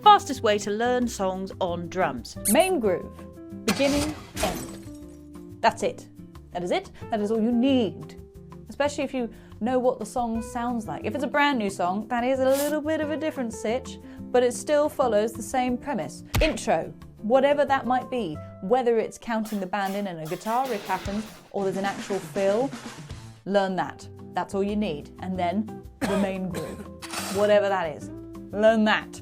fastest way to learn songs on drums. Main groove, beginning, end. That's it. That is it. That is all you need. Especially if you know what the song sounds like. If it's a brand new song, that is a little bit of a different sitch, but it still follows the same premise. Intro, whatever that might be, whether it's counting the band in and a guitar riff happens, or there's an actual fill, learn that. That's all you need. And then the main groove, whatever that is, learn that.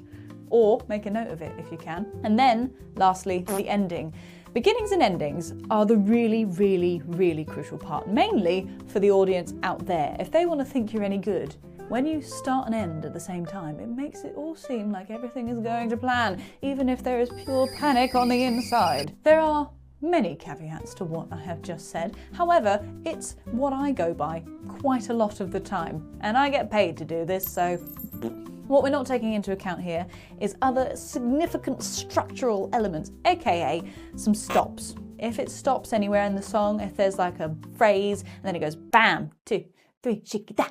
Or make a note of it if you can. And then, lastly, the ending. Beginnings and endings are the really, really, really crucial part, mainly for the audience out there. If they want to think you're any good, when you start and end at the same time, it makes it all seem like everything is going to plan, even if there is pure panic on the inside. There are many caveats to what I have just said. However, it's what I go by quite a lot of the time, and I get paid to do this, so what we're not taking into account here is other significant structural elements, aka some stops. If it stops anywhere in the song, if there's like a phrase and then it goes bam, 2, 3, shiki da,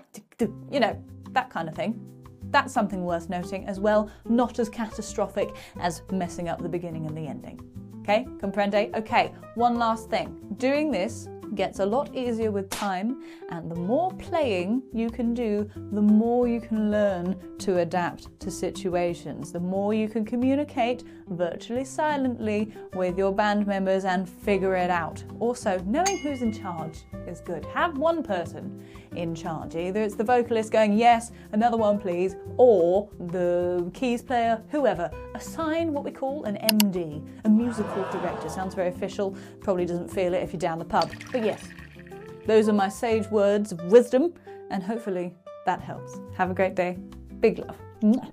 you know, that kind of thing. That's something worth noting as well, not as catastrophic as messing up the beginning and the ending. Okay, comprende? Okay, one last thing. Doing this gets a lot easier with time, and the more playing you can do, the more you can learn to adapt to situations, the more you can communicate virtually silently with your band members and figure it out. Also, knowing who's in charge is good. Have one person in charge. Either it's the vocalist going, yes, another one please, or the keys player, whoever. Assign what we call an MD, a musical director. Sounds very official, probably doesn't feel it if you're down the pub. But yes, those are my sage words of wisdom, and hopefully that helps. Have a great day. Big love.